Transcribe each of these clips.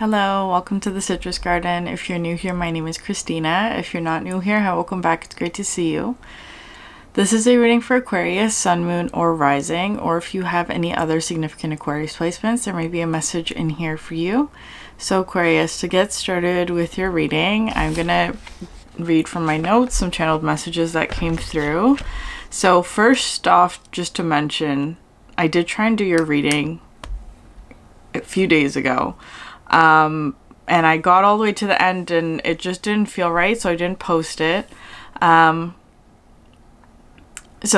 Hello, welcome to the Citrus Garden. If you're new here, my name is Christina. If you're not new here, welcome back. It's great to see you. This is a reading for Aquarius, Sun, Moon, or Rising, or if you have any other significant Aquarius placements, there may be a message in here for you. So Aquarius, to get started with your reading, I'm going to read from my notes some channeled messages that came through. So first off, just to mention, I did try and do your reading a few days ago. And I got all the way to the end and it just didn't feel right, so I didn't post it. So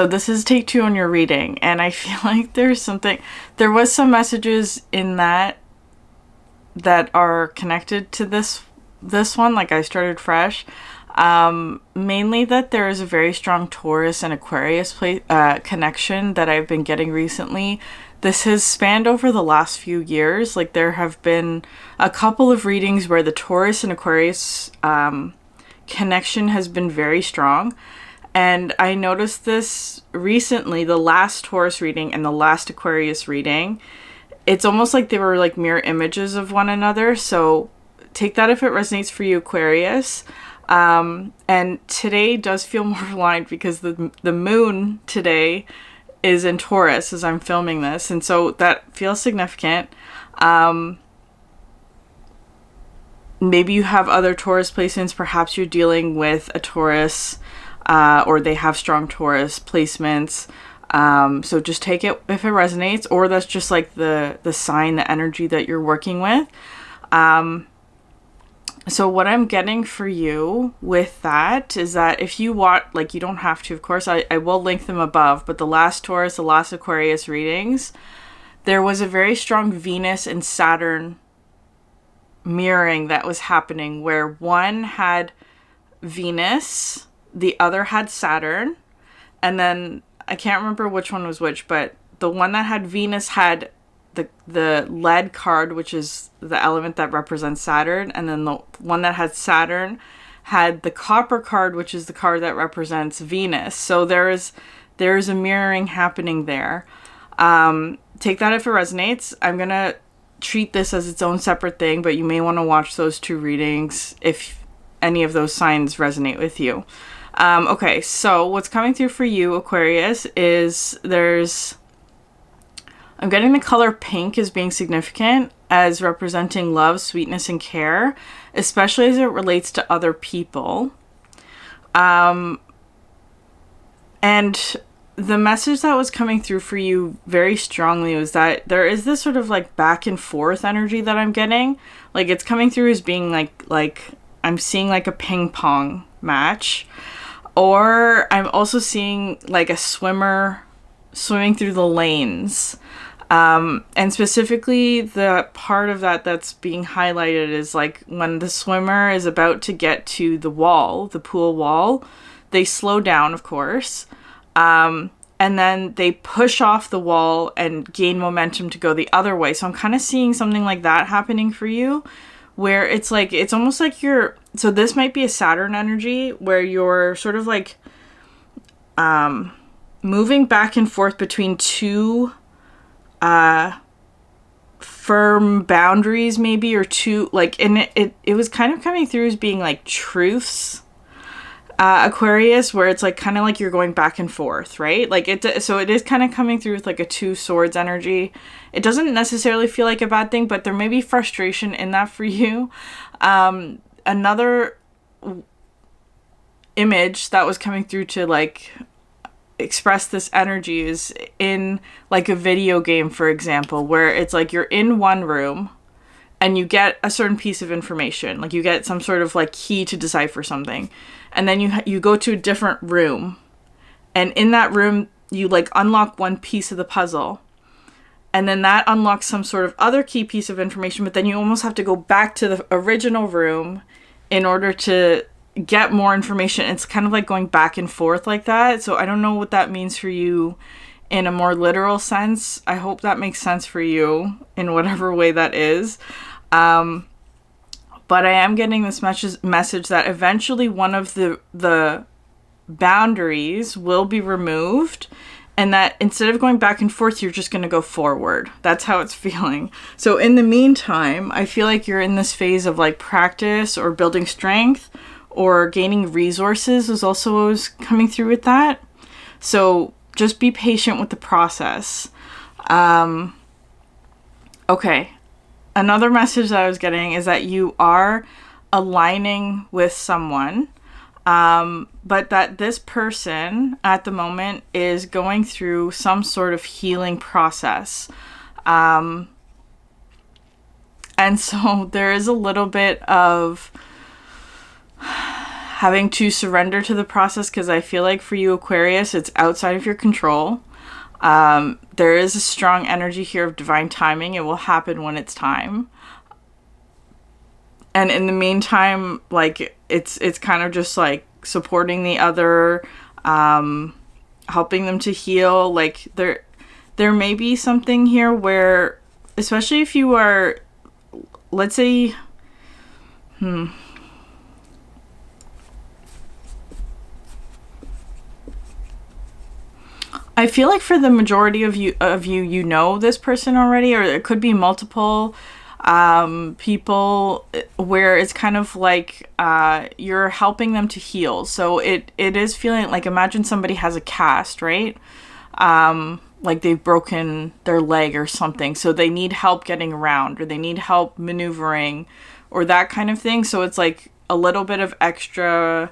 this is take 2 on your reading, and I feel like there was some messages in that are connected to this one, like I started fresh. Mainly that there is a very strong Taurus and Aquarius connection that I've been getting recently. This has spanned over the last few years. Like there have been a couple of readings where the Taurus and Aquarius connection has been very strong. And I noticed this recently, the last Taurus reading and the last Aquarius reading. It's almost like they were like mirror images of one another. So take that if it resonates for you, Aquarius. And today does feel more aligned because the moon today is in Taurus as I'm filming this, and so that feels significant. Maybe you have other Taurus placements. Perhaps you're dealing with a Taurus, or they have strong Taurus placements. So just take it if it resonates, or that's just like the sign, the energy that you're working with. So what I'm getting for you with that is that if you want, like you don't have to, of course, I will link them above, but the last Taurus, the last Aquarius readings, there was a very strong Venus and Saturn mirroring that was happening where one had Venus, the other had Saturn, and then I can't remember which one was which, but the one that had Venus had the lead card, which is the element that represents Saturn, and then the one that had Saturn had the copper card, which is the card that represents Venus. So there is a mirroring happening there. Take that if it resonates. I'm gonna treat this as its own separate thing, but you may want to watch those 2 readings if any of those signs resonate with you. Okay, so what's coming through for you, Aquarius, is I'm getting the color pink as being significant, as representing love, sweetness, and care, especially as it relates to other people. And the message that was coming through for you very strongly was that there is this sort of like back and forth energy that I'm getting. Like it's coming through as being like I'm seeing like a ping pong match, or I'm also seeing like a swimmer swimming through the lanes. And specifically the part of that that's being highlighted is like when the swimmer is about to get to the wall, the pool wall, they slow down, of course. And then they push off the wall and gain momentum to go the other way. So I'm kind of seeing something like that happening for you, where it's like, it's almost like so this might be a Saturn energy where you're sort of like, moving back and forth between 2 firm boundaries maybe, or 2 like, and it was kind of coming through as being like truths, Aquarius, where it's like kind of like you're going back and forth, right? Like so it is kind of coming through with like a 2 swords energy. It doesn't necessarily feel like a bad thing, but there may be frustration in that for you. Another image that was coming through to like express this energy is in like a video game, for example, where it's like you're in one room and you get a certain piece of information, like you get some sort of like key to decipher something, and then you go to a different room, and in that room you like unlock one piece of the puzzle, and then that unlocks some sort of other key piece of information, but then you almost have to go back to the original room in order to get more information. It's kind of like going back and forth like that. So I don't know what that means for you in a more literal sense. I hope that makes sense for you in whatever way that is. But I am getting this message that eventually one of the boundaries will be removed, And that instead of going back and forth, you're just going to go forward. That's how it's feeling. So in the meantime, I feel like you're in this phase of like practice or building strength or gaining resources is also what was coming through with that. So just be patient with the process. Okay. Another message that I was getting is that you are aligning with someone, but that this person at the moment is going through some sort of healing process. And so there is a little bit of having to surrender to the process, because I feel like for you, Aquarius, it's outside of your control. There is a strong energy here of divine timing. It will happen when it's time. And in the meantime, like it's kind of just like supporting the other, helping them to heal. Like there may be something here where, especially if you are, let's say, I feel like for the majority of you, you know this person already, or it could be multiple people where it's kind of like you're helping them to heal. So it is feeling like, imagine somebody has a cast, right? Like they've broken their leg or something, so they need help getting around, or they need help maneuvering, or that kind of thing. So it's like a little bit of extra,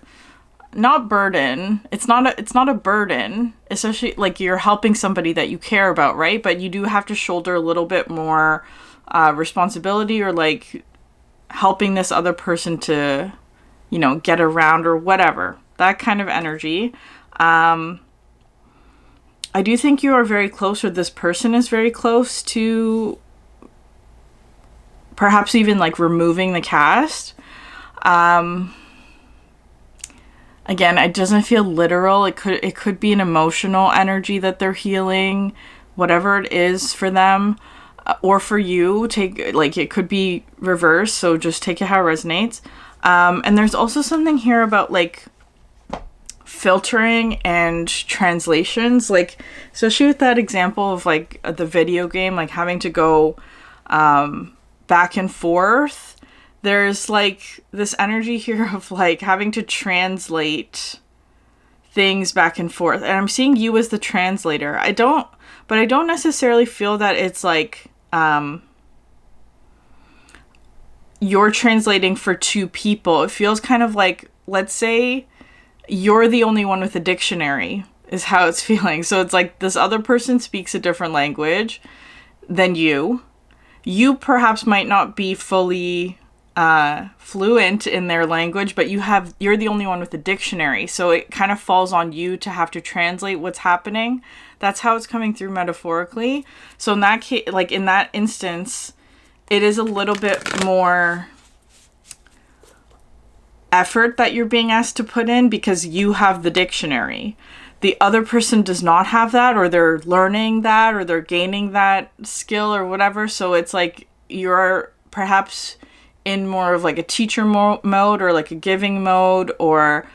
not burden. It's not a burden, especially like you're helping somebody that you care about, right? But you do have to shoulder a little bit more responsibility, or like helping this other person to, you know, get around or whatever, that kind of energy. I do think you are very close, or this person is very close to perhaps even like removing the cast. Again, it doesn't feel literal. It could be an emotional energy that they're healing, whatever it is for them, or for you. It could be reversed, so just take it how it resonates. And there's also something here about like filtering and translations, like especially with that example of like the video game, like having to go back and forth. There's like this energy here of like having to translate things back and forth. And I'm seeing you as the translator. I don't necessarily feel that it's like you're translating for two people. It feels kind of like, let's say you're the only one with a dictionary, is how it's feeling. So it's like this other person speaks a different language than you. You perhaps might not be fully fluent in their language, but you're the only one with a dictionary, so it kind of falls on you to have to translate what's happening. That's how it's coming through metaphorically. So in that case, like in that instance, it is a little bit more effort that you're being asked to put in because you have the dictionary. The other person does not have that, or they're learning that, or they're gaining that skill or whatever. So it's like you're perhaps in more of like a teacher mode, or like a giving mode, or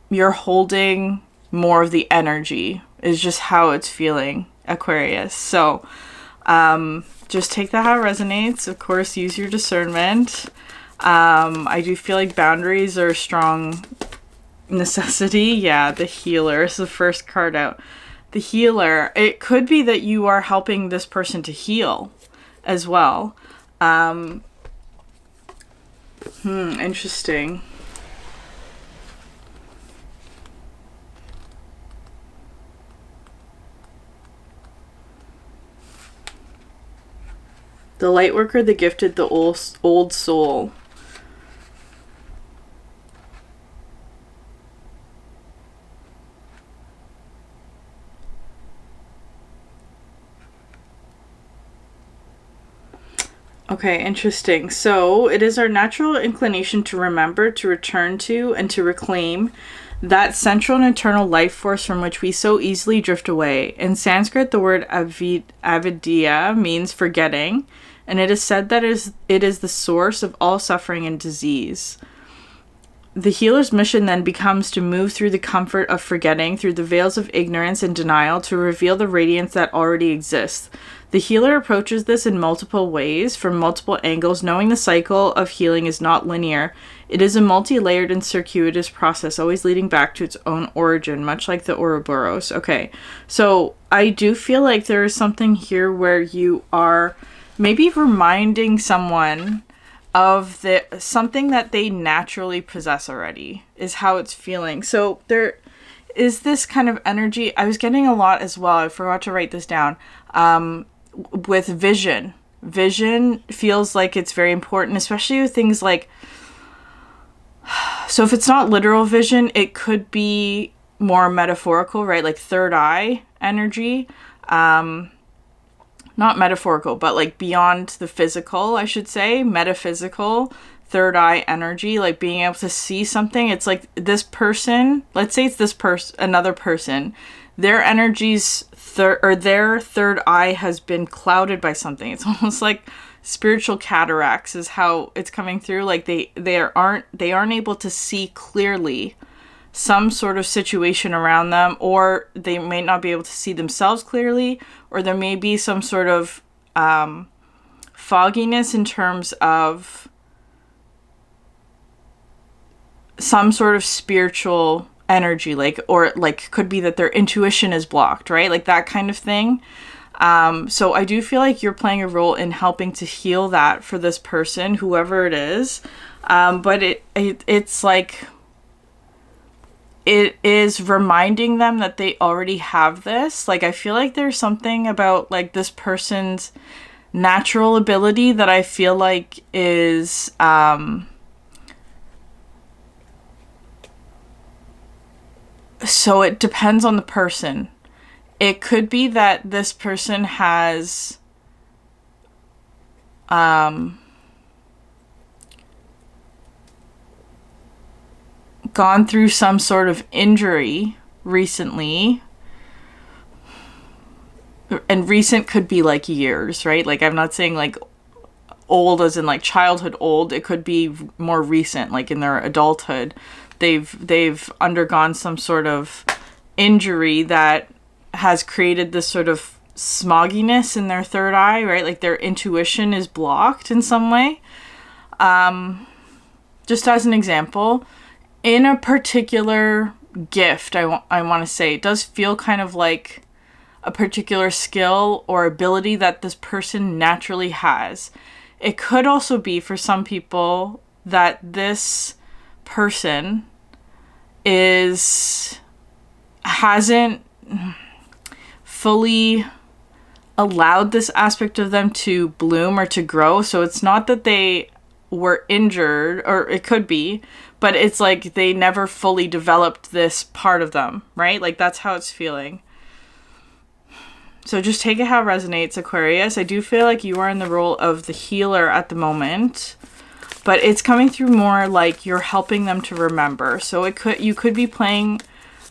you're holding more of the energy, is just how it's feeling, Aquarius. So just take that how it resonates. Of course, use your discernment. I do feel like boundaries are a strong necessity. Yeah, the healer is the first card out. The healer. It could be that you are helping this person to heal as well. Interesting. The light worker, the gifted, the old soul. Okay, interesting. So it is our natural inclination to remember, to return to, and to reclaim that central and eternal life force from which we so easily drift away. In Sanskrit, the word avidya means forgetting, and it is said that it is the source of all suffering and disease. The healer's mission then becomes to move through the comfort of forgetting, through the veils of ignorance and denial, to reveal the radiance that already exists. The healer approaches this in multiple ways, from multiple angles, knowing the cycle of healing is not linear. It is a multi-layered and circuitous process, always leading back to its own origin, much like the Ouroboros. Okay, so I do feel like there is something here where you are maybe reminding someone of something that they naturally possess already, is how it's feeling. So there is this kind of energy. I was getting a lot as well. I forgot to write this down. With vision. Vision feels like it's very important, especially with things like, so if it's not literal vision, it could be more metaphorical, right? Like third eye energy. Not metaphorical, but like beyond the physical, I should say, metaphysical, third eye energy, like being able to see something. It's like this person, let's say it's this person, another person, their energy's their third eye has been clouded by something. It's almost like spiritual cataracts is how it's coming through. Like they aren't able to see clearly some sort of situation around them, or they may not be able to see themselves clearly, or there may be some sort of fogginess in terms of some sort of spiritual energy, like, or like could be that their intuition is blocked, right? Like that kind of thing. So I do feel like you're playing a role in helping to heal that for this person, whoever it is. But it's like, it is reminding them that they already have this. Like, I feel like there's something about like this person's natural ability that I feel like is, so it depends on the person. It could be that this person has gone through some sort of injury recently. And recent could be like years, right? Like, I'm not saying like old as in like childhood old. It could be more recent, like in their adulthood. They've undergone some sort of injury that has created this sort of smogginess in their third eye, right? Like their intuition is blocked in some way. Just as an example, in a particular gift, I want to say, it does feel kind of like a particular skill or ability that this person naturally has. It could also be for some people that this person hasn't fully allowed this aspect of them to bloom or to grow. So it's not that they were injured, or it could be, but it's like they never fully developed this part of them, right? Like that's how it's feeling. So just take it how it resonates, Aquarius. I do feel like you are in the role of the healer at the moment, but it's coming through more like you're helping them to remember. So you could be playing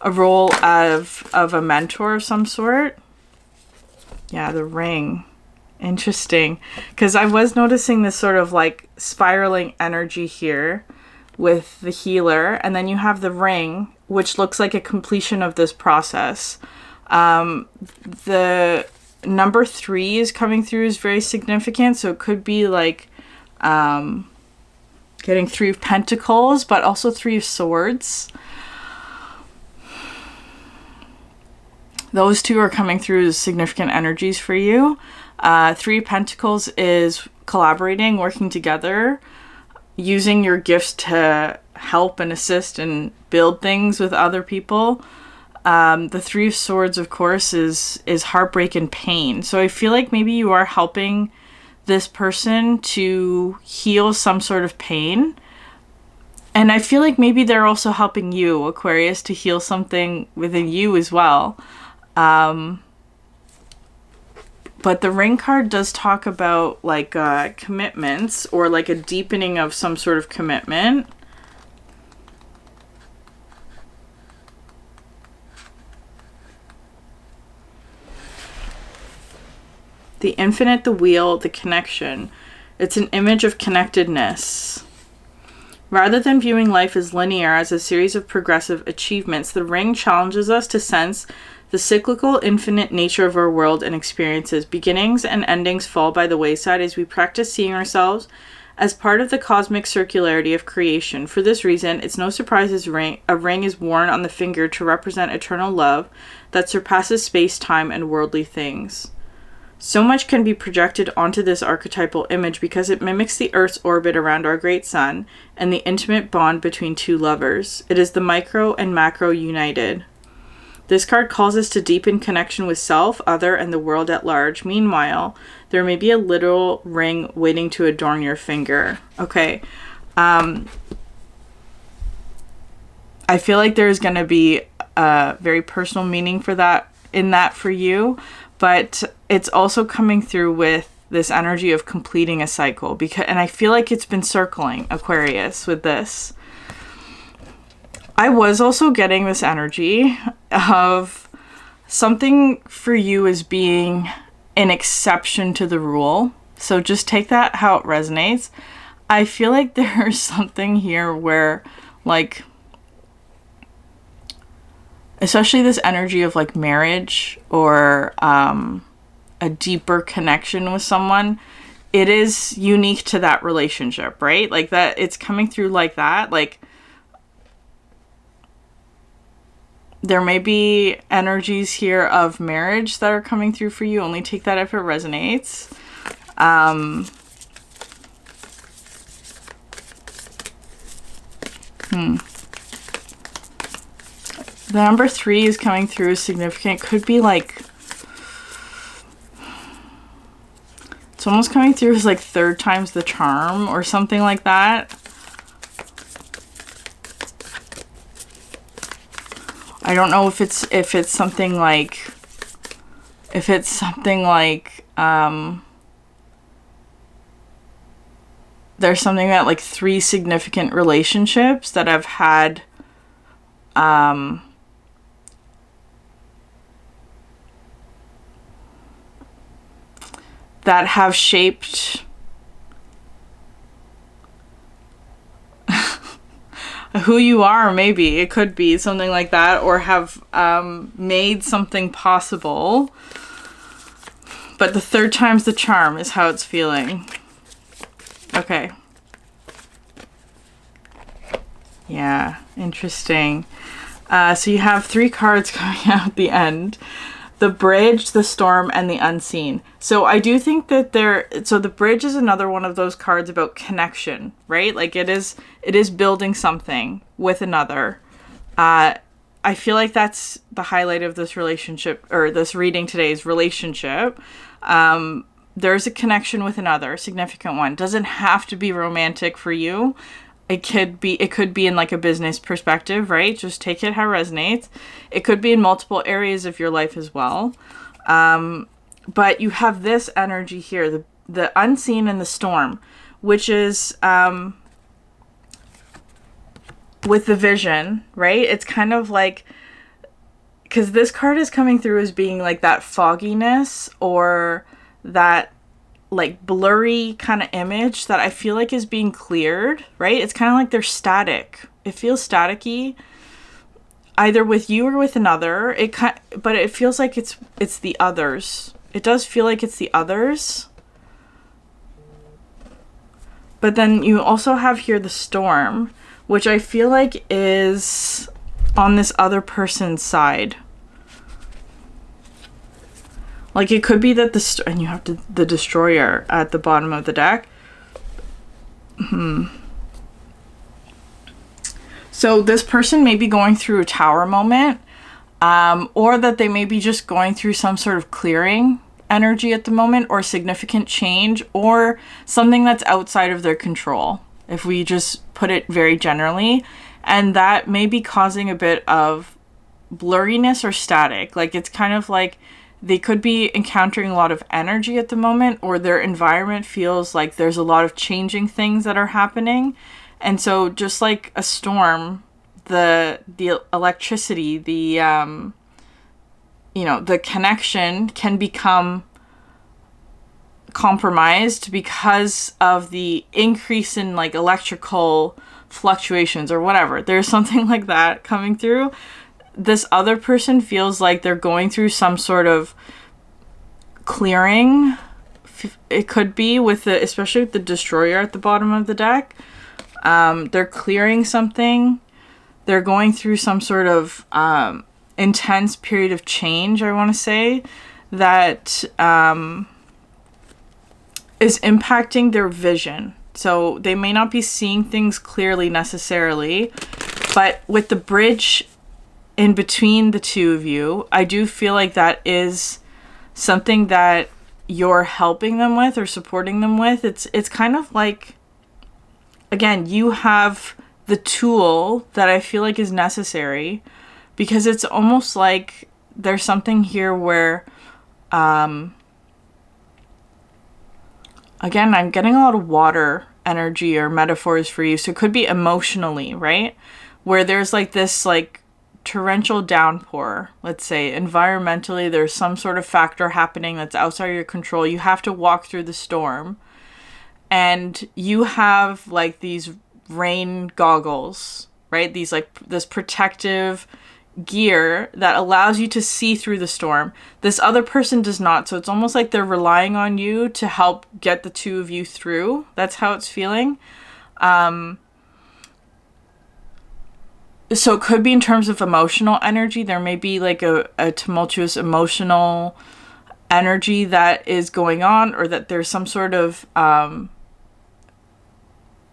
a role of a mentor of some sort. Yeah, the ring. Interesting. Because I was noticing this sort of like spiraling energy here with the healer. And then you have the ring, which looks like a completion of this process. The number 3 is coming through, is very significant. So it could be like getting 3 of Pentacles, but also 3 of Swords. Those two are coming through as significant energies for you. 3 of Pentacles is collaborating, working together, using your gifts to help and assist and build things with other people. The 3 of Swords, of course, is heartbreak and pain. So I feel like maybe you are helping this person to heal some sort of pain. And I feel like maybe they're also helping you, Aquarius, to heal something within you as well. But the ring card does talk about like commitments, or like a deepening of some sort of commitment. The infinite, the wheel, the connection. It's an image of connectedness. Rather than viewing life as linear, as a series of progressive achievements, the ring challenges us to sense the cyclical, infinite nature of our world and experiences. Beginnings and endings fall by the wayside as we practice seeing ourselves as part of the cosmic circularity of creation. For this reason, it's no surprise a ring is worn on the finger to represent eternal love that surpasses space, time, and worldly things. So much can be projected onto this archetypal image because it mimics the Earth's orbit around our great sun and the intimate bond between two lovers. It is the micro and macro united. This card calls us to deepen connection with self, other, and the world at large. Meanwhile, there may be a literal ring waiting to adorn your finger. Okay. I feel like there's going to be a very personal meaning for that for you, but it's also coming through with this energy of completing a cycle, and I feel like it's been circling Aquarius with this. I was also getting this energy of something for you as being an exception to the rule. So just take that how it resonates. I feel like there's something here where, like, especially this energy of like marriage or a deeper connection with someone, it is unique to that relationship, right? Like that, it's coming through like that. Like there may be energies here of marriage that are coming through for you. Only take that if it resonates. The number 3 is coming through as significant. Could be like, it's almost coming through as like 3rd time's the charm or something like that. I don't know if it's something like, there's something that like 3 significant relationships that I've had that have shaped who you are. Maybe it could be something like that, or have made something possible. But the 3rd time's the charm is how it's feeling. Okay. Yeah, interesting. So you have 3 cards coming out at the end. The Bridge, the Storm, and the Unseen. So I do think that so the Bridge is another one of those cards about connection, right? Like it is building something with another. I feel like that's the highlight of this relationship, or this reading today's relationship. There's a connection with another, significant one. Doesn't have to be romantic for you. It could be in like a business perspective, right? Just take it how it resonates. It could be in multiple areas of your life as well. But you have this energy here, the Unseen and the Storm, which is with the Vision, right? It's kind of like, because this card is coming through as being like that fogginess or that like blurry kind of image that I feel like is being cleared, right? It's kind of like they're static. It feels staticky, either with you or with another. But it feels like it's the others. It does feel like it's the others. But then you also have here the Storm, which I feel like is on this other person's side. Like it could be that and you have the Destroyer at the bottom of the deck. So this person may be going through a Tower moment, or that they may be just going through some sort of clearing energy at the moment, or significant change, or something that's outside of their control, if we just put it very generally. And that may be causing a bit of blurriness or static. Like it's kind of like they could be encountering a lot of energy at the moment, or their environment feels like there's a lot of changing things that are happening. And so just like a storm, the electricity, the connection can become compromised because of the increase in like electrical fluctuations or whatever. There's something like that coming through. This other person feels like they're going through some sort of clearing. It could be with the, especially with the destroyer at the bottom of the deck. They're clearing something. They're going through some sort of intense period of change, I want to say, that is impacting their vision. So they may not be seeing things clearly necessarily, but with the bridge in between the two of you, I do feel like that is something that you're helping them with or supporting them with. It's kind of like, again, you have the tool that I feel like is necessary, because it's almost like there's something here where, again, I'm getting a lot of water energy or metaphors for you. So it could be emotionally, right? Where there's like this like torrential downpour, let's say. Environmentally, there's some sort of factor happening that's outside your control. You have to walk through the storm. And you have like these rain goggles, right? These like this protective gear that allows you to see through the storm. This other person does not. So it's almost like they're relying on you to help get the two of you through. That's how it's feeling. So it could be in terms of emotional energy. There may be like a tumultuous emotional energy that is going on, or that there's some sort of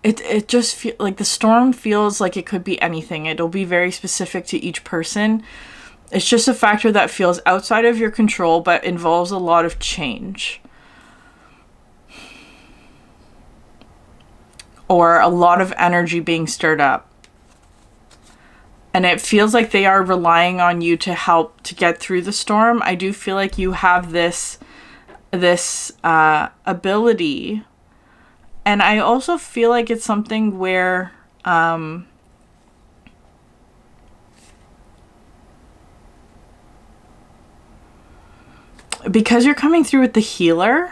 it just feel like the storm feels like it could be anything. It'll be very specific to each person. It's just a factor that feels outside of your control but involves a lot of change, or a lot of energy being stirred up. And it feels like they are relying on you to help to get through the storm. I do feel like you have this ability. And I also feel like it's something where because you're coming through with the healer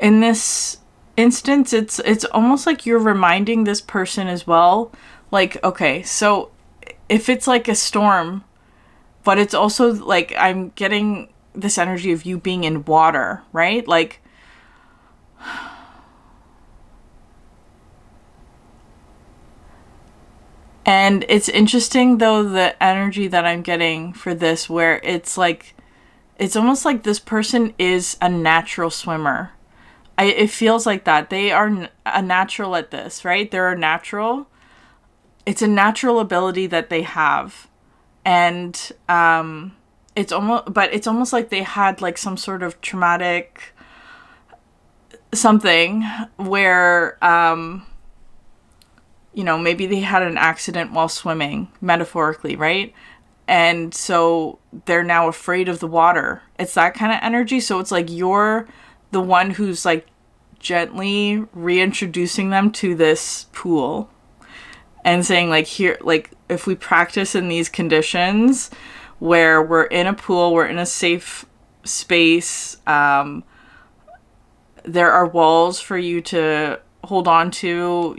in this instance, it's almost like you're reminding this person as well. Like, okay, so if it's like a storm, but it's also like I'm getting this energy of you being in water, right? Like, and it's interesting though, the energy that I'm getting for this, where it's like, it's almost like this person is a natural swimmer. It feels like that. They are a natural at this, right? They're a natural. It's a natural ability that they have. And it's almost like they had like some sort of traumatic something where maybe they had an accident while swimming, metaphorically, right? And so they're now afraid of the water. It's that kind of energy. So it's like you're the one who's like gently reintroducing them to this pool and saying like, here, like if we practice in these conditions where we're in a pool, we're in a safe space, there are walls for you to hold on to,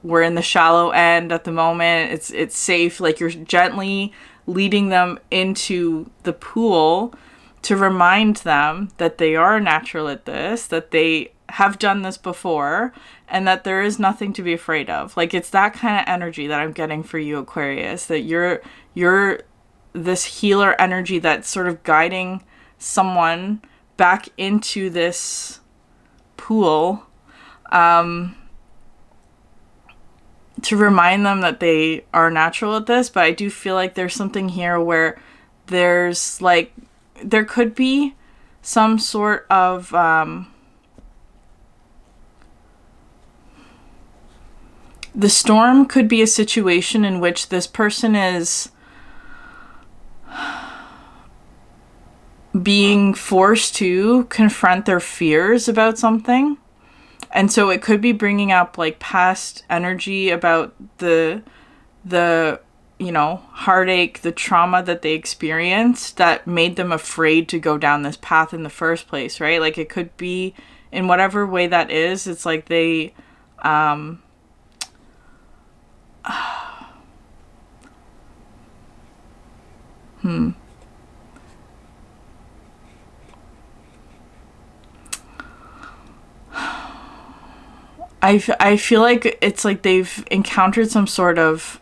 we're in the shallow end at the moment. It's safe. Like you're gently leading them into the pool to remind them that they are natural at this, that they have done this before, and that there is nothing to be afraid of. Like it's that kind of energy that I'm getting for you, Aquarius, that you're this healer energy that's sort of guiding someone back into this pool, to remind them that they are natural at this. But I do feel like there's something here where there's like, there could be some sort of the storm could be a situation in which this person is being forced to confront their fears about something. And so it could be bringing up like past energy about the heartache, the trauma that they experienced that made them afraid to go down this path in the first place, right? Like it could be in whatever way that is. It's like they I feel like it's like they've encountered some sort of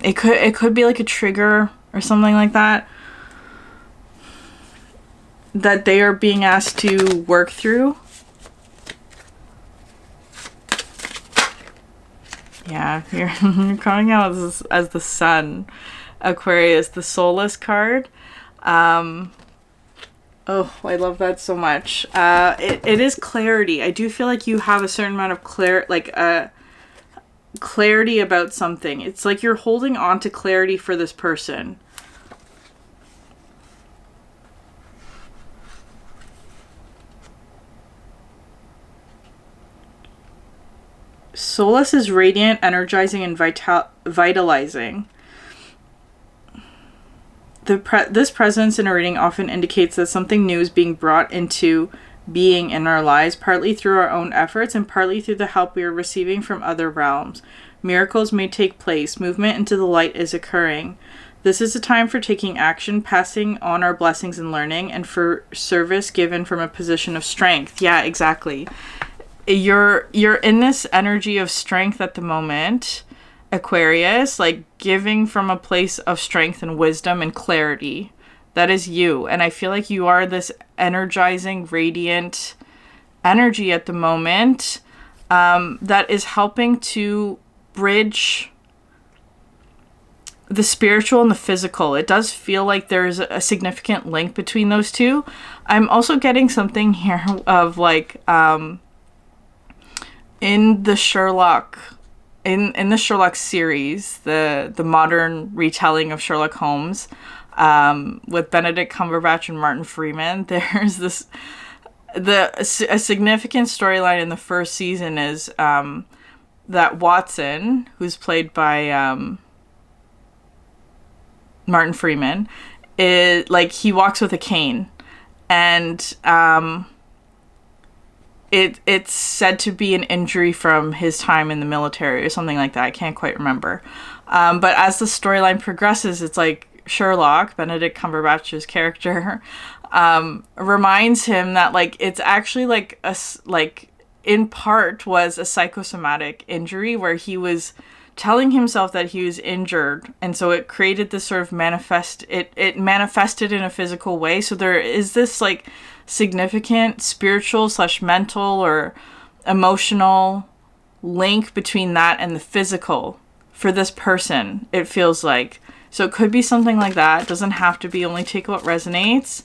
it could be like a trigger or something like that they are being asked to work through. Yeah, you're coming out as the sun, Aquarius, the soulless card. Oh, I love that so much. It is clarity. I do feel like you have a certain amount of clarity about something. It's like you're holding on to clarity for this person. Solace is radiant, energizing, and vitalizing. This presence in a reading often indicates that something new is being brought into being in our lives, partly through our own efforts and partly through the help we are receiving from other realms. Miracles may take place. Movement into the light is occurring. This is a time for taking action, passing on our blessings and learning, and for service given from a position of strength. Yeah, exactly. You're in this energy of strength at the moment, Aquarius, like giving from a place of strength and wisdom and clarity. That is you. And I feel like you are this energizing, radiant energy at the moment that is helping to bridge the spiritual and the physical. It does feel like there's a significant link between those two. I'm also getting something here of like in the Sherlock series, the modern retelling of Sherlock Holmes, with Benedict Cumberbatch and Martin Freeman, there's a significant storyline in the first season is that Watson, who's played by Martin Freeman, is like he walks with a cane, and it's said to be an injury from his time in the military or something like that. I can't quite remember. But as the storyline progresses, it's like Sherlock, Benedict Cumberbatch's character, reminds him that like it's actually like in part was a psychosomatic injury where he was telling himself that he was injured, and so it created this sort of it manifested in a physical way. So there is this like significant spiritual / mental or emotional link between that and the physical for this person, it feels like. So it could be something like that. It doesn't have to be, only take what resonates.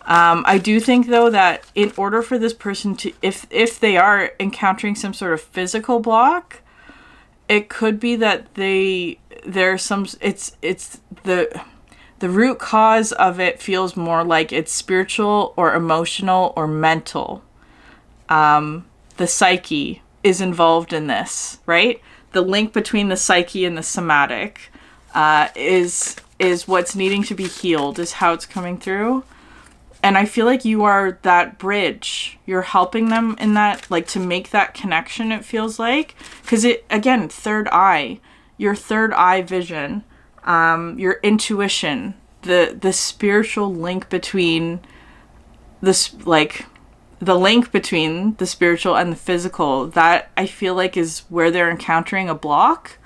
I do think though that in order for this person to, if they are encountering some sort of physical block, it could be that the root cause of it feels more like it's spiritual or emotional or mental. The psyche is involved in this, right? The link between the psyche and the somatic is what's needing to be healed, is how it's coming through. And I feel like you are that bridge. You're helping them in that, like, to make that connection, it feels like. Because it, again, third eye, your third eye vision, your intuition, the spiritual link between this, like, the link between the spiritual and the physical, that I feel like is where they're encountering a block.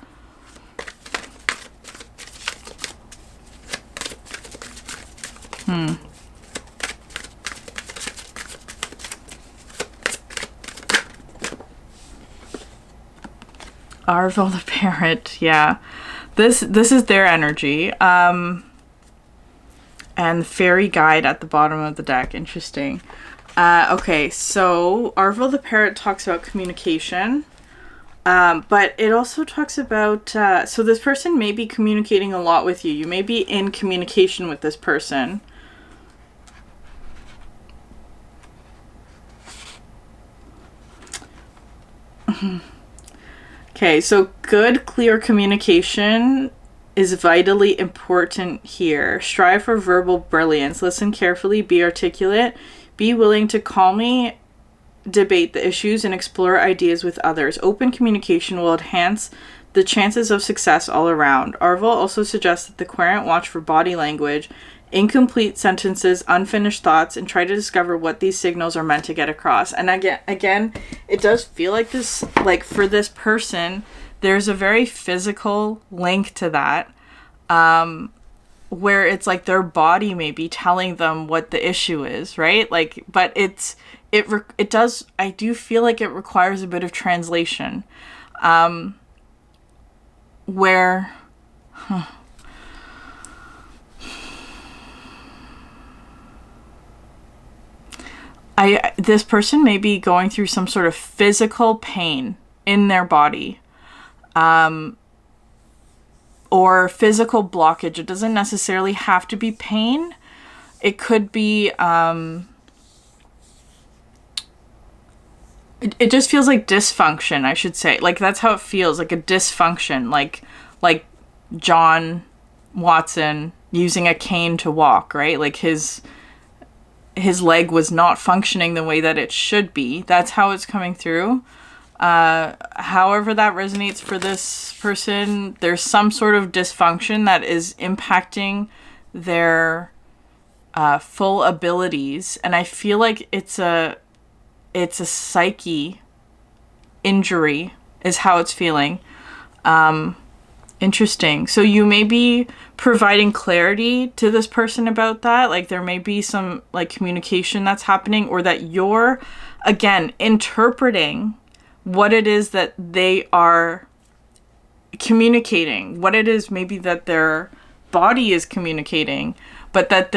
Arvel the parrot, yeah. This is their energy. And the fairy guide at the bottom of the deck. Interesting. Okay, so Arvel the parrot talks about communication. But it also talks about... so this person may be communicating a lot with you. You may be in communication with this person. Okay, so good, clear communication is vitally important here. Strive for verbal brilliance. Listen carefully, be articulate, be willing to calmly debate the issues and explore ideas with others. Open communication will enhance the chances of success all around. Arvel also suggests that the querent watch for body language, incomplete sentences, unfinished thoughts, and try to discover what these signals are meant to get across. And again, it does feel like this, like for this person, there's a very physical link to that, where it's like their body may be telling them what the issue is, right? Like, but it does, I do feel like it requires a bit of translation, where, this person may be going through some sort of physical pain in their body, or physical blockage. It doesn't necessarily have to be pain. It could be, it just feels like dysfunction, I should say. Like, that's how it feels, like a dysfunction, like John Watson using a cane to walk, right? Like his leg was not functioning the way that it should be. That's how it's coming through. However that resonates for this person, there's some sort of dysfunction that is impacting their full abilities. And I feel like it's a psyche injury is how it's feeling. Interesting. So you may be providing clarity to this person about that. Like, there may be some like communication that's happening, or that you're, again, interpreting what it is that they are communicating, what it is maybe that their body is communicating, but that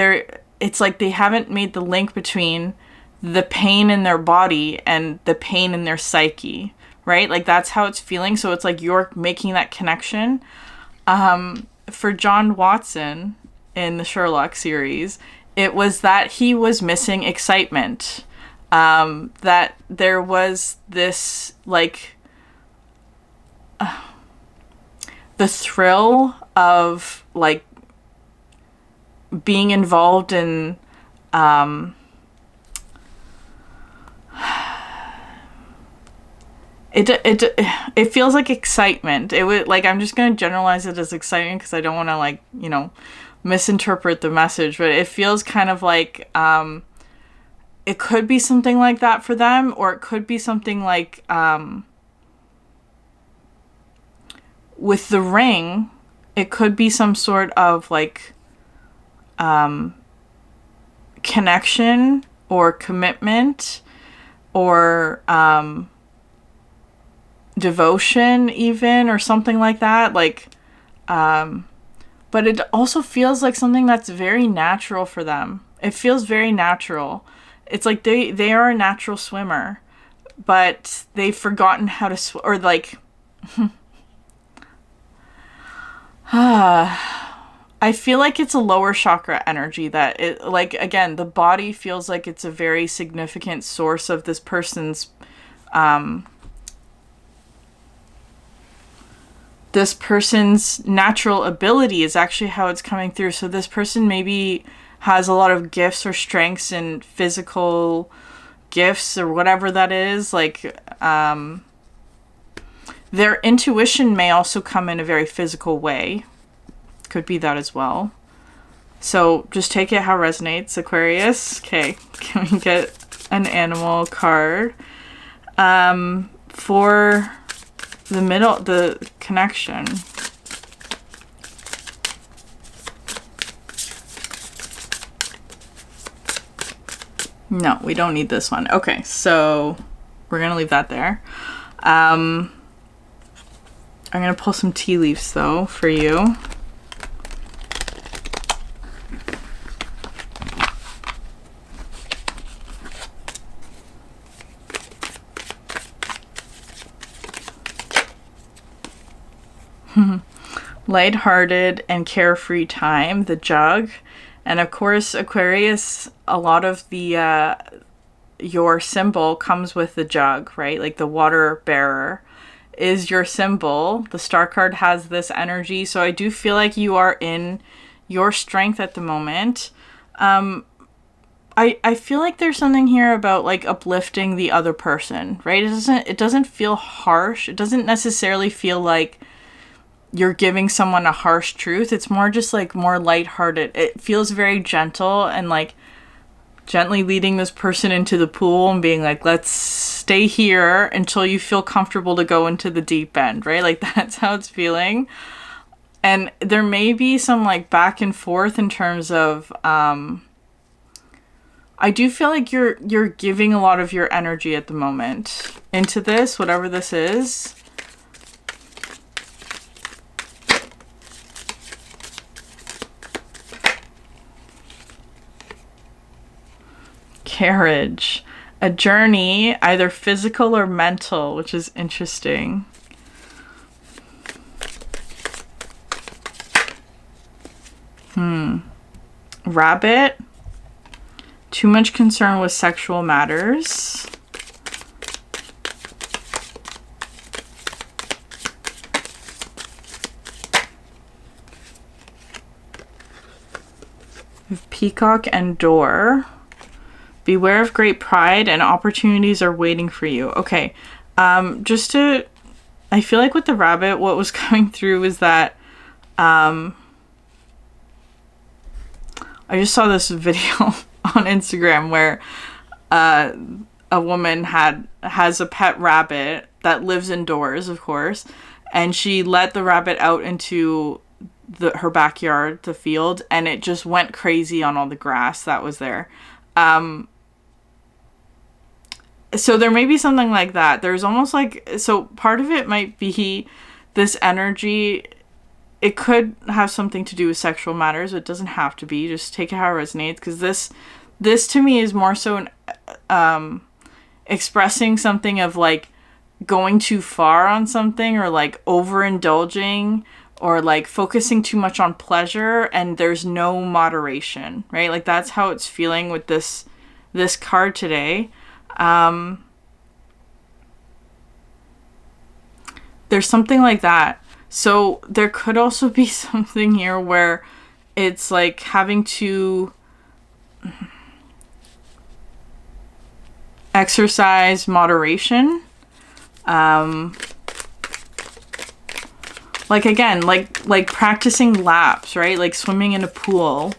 it's like they haven't made the link between the pain in their body and the pain in their psyche, right? Like, that's how it's feeling. So it's like you're making that connection. For John Watson in the Sherlock series, it was that he was missing excitement. That there was this, like, the thrill of, like, being involved in, it feels like excitement. It would, like, I'm just going to generalize it as exciting because I don't want to, like, you know, misinterpret the message, but it feels kind of like, it could be something like that for them, or it could be something like, with the ring, it could be some sort of, like, connection or commitment or, devotion even, or something like that. Like, but it also feels like something that's very natural for them. It feels very natural. It's like they are a natural swimmer, but they've forgotten how to swim, or like, I feel like it's a lower chakra energy that it, like, again, the body feels like it's a very significant source of this person's, this person's natural ability is actually how it's coming through. So this person maybe has a lot of gifts or strengths and physical gifts or whatever that is. Like, their intuition may also come in a very physical way. Could be that as well. So just take it how it resonates, Aquarius. Okay, can we get an animal card? For the connection. No, we don't need this one. Okay, so we're gonna leave that there. I'm gonna pull some tea leaves though for you. Lighthearted and carefree time, the jug. And of course, Aquarius, a lot of the your symbol comes with the jug, right? Like the water bearer is your symbol. The star card has this energy. So I do feel like you are in your strength at the moment. I feel like there's something here about like uplifting the other person, right? It doesn't feel harsh. It doesn't necessarily feel like you're giving someone a harsh truth. It's more just like more lighthearted. It feels very gentle and like gently leading this person into the pool and being like, let's stay here until you feel comfortable to go into the deep end, right? Like that's how it's feeling. And there may be some like back and forth in terms of, I do feel like you're giving a lot of your energy at the moment into this, whatever this is. Carriage. A journey, either physical or mental, which is interesting. Rabbit. Too much concern with sexual matters. Peacock and door. Beware of great pride and opportunities are waiting for you. Okay. I feel like with the rabbit, what was coming through is that, I just saw this video on Instagram where, a woman has a pet rabbit that lives indoors, of course, and she let the rabbit out into her backyard, the field, and it just went crazy on all the grass that was there. So there may be something like that. There's almost like, so part of it might be this energy. It could have something to do with sexual matters, but it doesn't have to be. Just take it how it resonates, because this to me is more so expressing something of like going too far on something, or like overindulging, or like focusing too much on pleasure, and there's no moderation, right? Like that's how it's feeling with this card today. There's something like that. So there could also be something here where it's like having to exercise moderation. Like again, like practicing laps, right? Like swimming in a pool.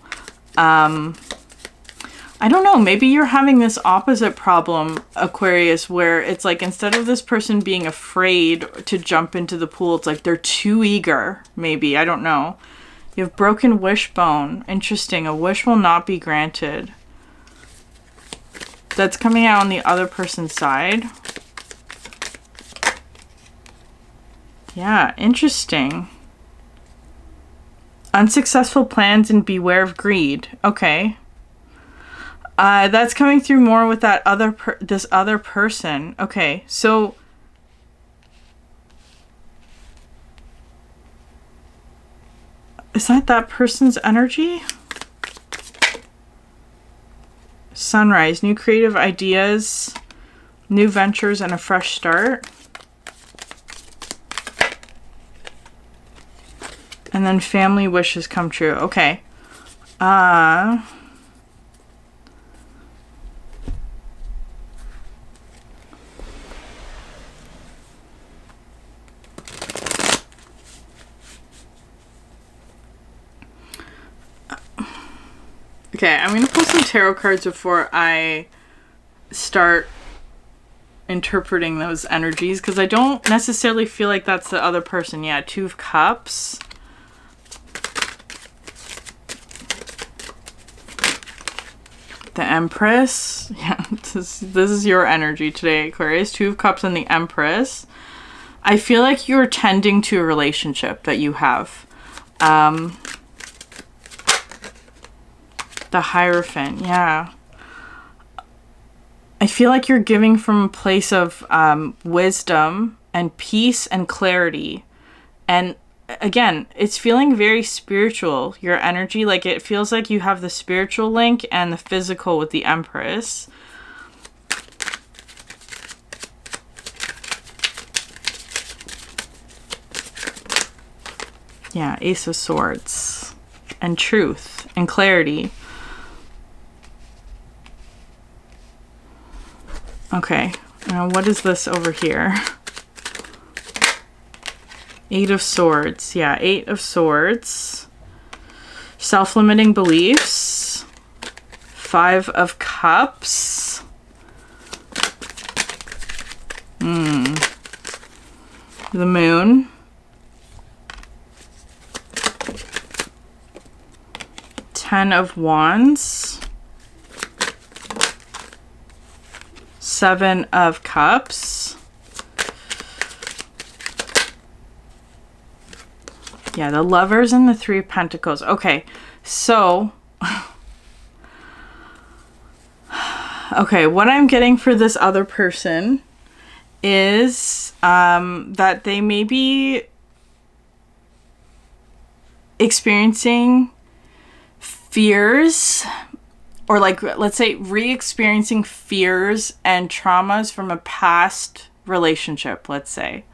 I don't know, maybe you're having this opposite problem, Aquarius, where it's like instead of this person being afraid to jump into the pool, it's like they're too eager, maybe. I don't know. You have broken wishbone. Interesting. A wish will not be granted. That's coming out on the other person's side. Yeah, interesting. Unsuccessful plans and beware of greed. Okay. That's coming through more with that this other person. Okay, so is that person's energy? Sunrise, new creative ideas, new ventures, and a fresh start. And then family wishes come true. Okay. Okay, I'm going to pull some tarot cards before I start interpreting those energies, because I don't necessarily feel like that's the other person. Yeah, Two of Cups. The Empress. Yeah, this is your energy today, Aquarius. Two of Cups and the Empress. I feel like you're tending to a relationship that you have. The Hierophant, yeah. I feel like you're giving from a place of wisdom and peace and clarity. And again, it's feeling very spiritual, your energy. Like it feels like you have the spiritual link and the physical with the Empress. Yeah, Ace of Swords. And truth and clarity. Okay, now what is this over here? 8 of Swords. Yeah, 8 of Swords. Self-limiting beliefs. 5 of Cups. The Moon. Ten of Wands. 7 of Cups. Yeah, the Lovers and the 3 of Pentacles. Okay, so... okay, what I'm getting for this other person is that they may be experiencing fears, or like, let's say, re-experiencing fears and traumas from a past relationship, let's say.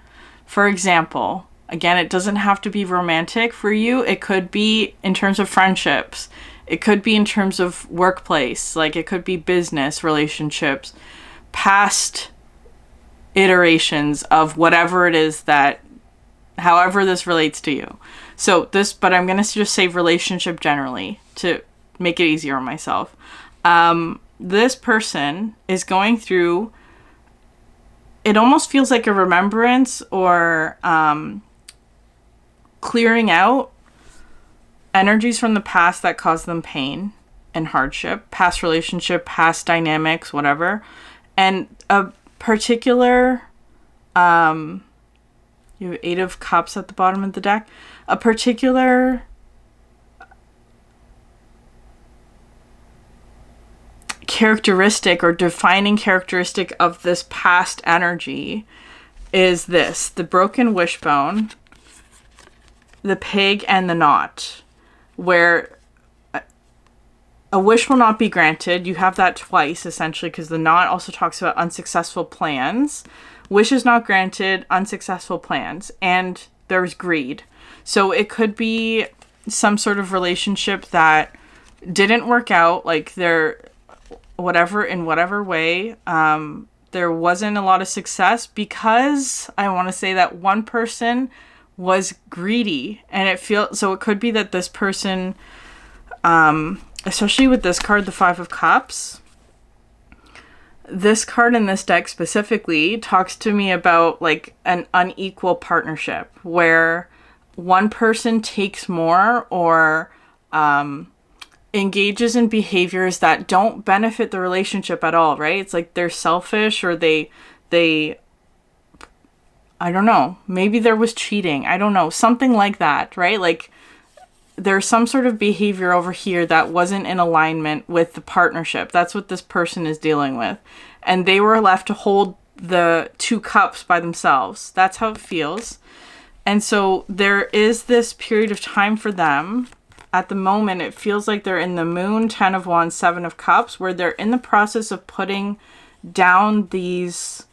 For example, again, it doesn't have to be romantic for you. It could be in terms of friendships. It could be in terms of workplace. Like, it could be business relationships, past iterations of whatever it is that, however this relates to you. So this, but I'm going to just say relationship generally to make it easier on myself. This person is going through, it almost feels like a remembrance or clearing out energies from the past that caused them pain and hardship, past relationship, past dynamics, whatever. And a particular, you have 8 of Cups at the bottom of the deck, a particular characteristic or defining characteristic of this past energy is this: the broken wishbone, the pig, and the knot, where a wish will not be granted. You have that twice, essentially, because the knot also talks about unsuccessful plans. Wish is not granted, unsuccessful plans, and there's greed. So it could be some sort of relationship that didn't work out, like there, whatever, in whatever way, there wasn't a lot of success because I want to say that one person was greedy, and it feels, so it could be that this person, especially with this card, the 5 of Cups, this card in this deck specifically talks to me about like an unequal partnership where one person takes more or engages in behaviors that don't benefit the relationship at all, right? It's like they're selfish, or they I don't know, maybe there was cheating, I don't know, something like that, right? Like there's some sort of behavior over here that wasn't in alignment with the partnership. That's what this person is dealing with. And they were left to hold the 2 cups by themselves. That's how it feels. And so there is this period of time for them. At the moment, it feels like they're in the Moon, 10 of Wands, 7 of Cups, where they're in the process of putting down these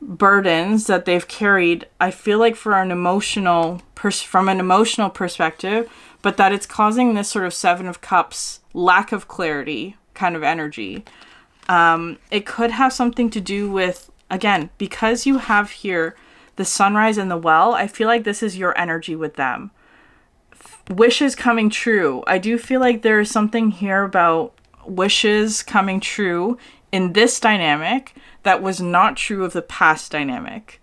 burdens that they've carried. I feel like for an emotional, from an emotional perspective, but that it's causing this sort of 7 of Cups lack of clarity kind of energy. It could have something to do with, again, because you have here the sunrise and the well, I feel like this is your energy with them. Wishes coming true. I do feel like there is something here about wishes coming true in this dynamic that was not true of the past dynamic.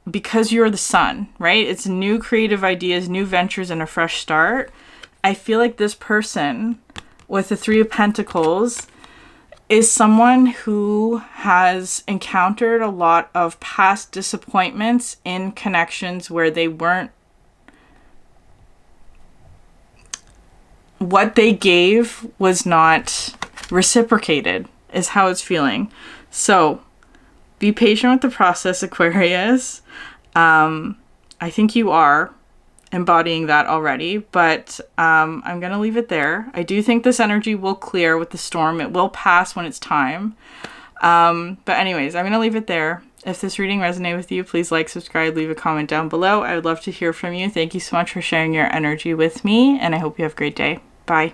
Because you're the sun, right? It's new creative ideas, new ventures, and a fresh start. I feel like this person with the 3 of Pentacles is someone who has encountered a lot of past disappointments in connections where they weren't, what they gave was not reciprocated, is how it's feeling. So be patient with the process, Aquarius. I think you are embodying that already, but I'm going to leave it there. I do think this energy will clear with the storm. It will pass when it's time. But anyways, I'm going to leave it there. If this reading resonated with you, please like, subscribe, leave a comment down below. I would love to hear from you. Thank you so much for sharing your energy with me, and I hope you have a great day. Bye.